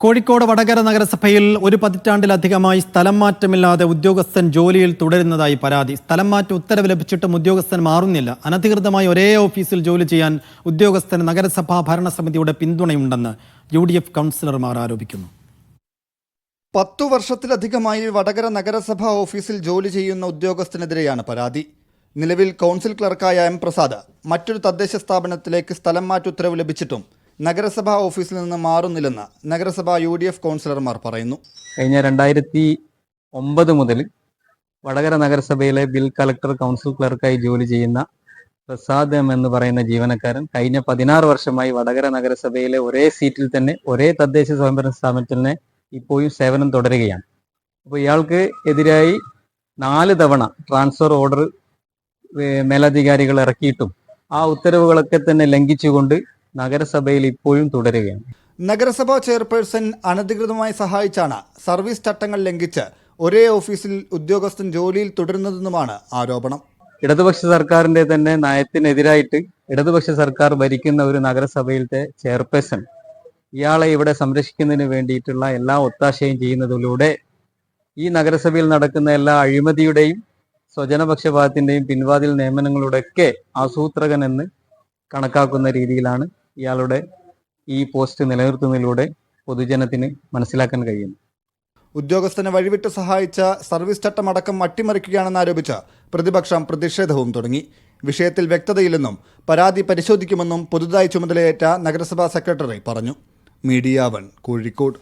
കോഴിക്കോട് വടകര നഗരസഭയിൽ ഒരു പതിറ്റാണ്ടിലധികമായി സ്ഥലം മാറ്റമില്ലാതെ ഉദ്യോഗസ്ഥൻ ജോലിയിൽ തുടരുന്നതായി പരാതി. സ്ഥലം മാറ്റ ഉത്തരവ് ലഭിച്ചിട്ടും ഉദ്യോഗസ്ഥൻ മാറുന്നില്ല. അനധികൃതമായി ഒരേ ഓഫീസിൽ ജോലി ചെയ്യാൻ ഉദ്യോഗസ്ഥന് നഗരസഭാ ഭരണസമിതിയുടെ പിന്തുണയുണ്ടെന്ന് UDF കൗൺസിലർമാർ ആരോപിക്കുന്നു. 10 വർഷത്തിലധികമായി വടകര നഗരസഭാ ഓഫീസിൽ ജോലി ചെയ്യുന്ന ഉദ്യോഗസ്ഥനെതിരെയാണ് പരാതി. നിലവിൽ കൗൺസിൽ ക്ലർക്കായ M പ്രസാദ് മറ്റൊരു തദ്ദേശ സ്ഥാപനത്തിലേക്ക് സ്ഥലം മാറ്റ ഉത്തരവ് ലഭിച്ചിട്ടും നഗരസഭാ ഓഫീസിൽ നിന്ന് മാറുന്നില്ലെന്ന് നഗരസഭാ UDF കൗൺസിലർമാർ പറയുന്നു. കഴിഞ്ഞ 2009 മുതൽ വടകര നഗരസഭയിലെ ബിൽ കളക്ടർ കൗൺസിൽ ക്ലർക്കായി ജോലി ചെയ്യുന്ന പ്രസാദ് എന്ന് പറയുന്ന ജീവനക്കാരൻ കഴിഞ്ഞ 16 വർഷമായി വടകര നഗരസഭയിലെ ഒരേ സീറ്റിൽ തന്നെ ഒരേ തദ്ദേശ സ്വയംഭരണ സ്ഥാപനത്തിൽ തന്നെ ഇപ്പോഴും സേവനം തുടരുകയാണ്. അപ്പോൾ ഇയാൾക്ക് എതിരായി 4 തവണ ട്രാൻസ്ഫർ ഓർഡർ മേലധികാരികൾ ഇറക്കിയിട്ടും ആ ഉത്തരവുകളൊക്കെ തന്നെ ലംഘിച്ചുകൊണ്ട് നഗരസഭയിൽ ഇപ്പോഴും തുടരുകയാണ്. നഗരസഭാ ചെയർപേഴ്സൺ അനധികൃതമായി സഹായിച്ചാണ് സർവീസ് ചട്ടങ്ങൾ ലംഘിച്ച് ഒരേ ഓഫീസിൽ ഉദ്യോഗസ്ഥൻ ജോലിയിൽ തുടരുന്നതെന്നുമാണ് ആരോപണം. ഇടതുപക്ഷ സർക്കാരിന്റെ തന്നെ നയത്തിനെതിരായിട്ട് ഇടതുപക്ഷ സർക്കാർ ഭരിക്കുന്ന ഒരു നഗരസഭയിലത്തെ ചെയർപേഴ്സൺ ഇയാളെ ഇവിടെ സംരക്ഷിക്കുന്നതിന് വേണ്ടിയിട്ടുള്ള എല്ലാ ഒത്താശയും ചെയ്യുന്നതിലൂടെ ഈ നഗരസഭയിൽ നടക്കുന്ന എല്ലാ അഴിമതിയുടെയും സ്വജനപക്ഷപാതത്തിന്റെയും പിൻവാതിൽ നിയമനങ്ങളുടെയൊക്കെ ആസൂത്രകൻ എന്ന് കണക്കാക്കുന്ന രീതിയിലാണ് ഇയാളുടെ ഈ പോസ്റ്റ് നിലനിർത്തുന്നതിലൂടെ പൊതുജനത്തിന് മനസ്സിലാക്കാൻ കഴിയുന്നു. ഉദ്യോഗസ്ഥനെ വഴിവിട്ട് സഹായിച്ച സർവീസ് ചട്ടമടക്കം അട്ടിമറിക്കുകയാണെന്ന് ആരോപിച്ച് പ്രതിപക്ഷം പ്രതിഷേധവും തുടങ്ങി. വിഷയത്തിൽ വ്യക്തതയില്ലെന്നും പരാതി പരിശോധിക്കുമെന്നും പുതുതായി ചുമതലയേറ്റ നഗരസഭാ സെക്രട്ടറി പറഞ്ഞു. മീഡിയ 1 കോഴിക്കോട്.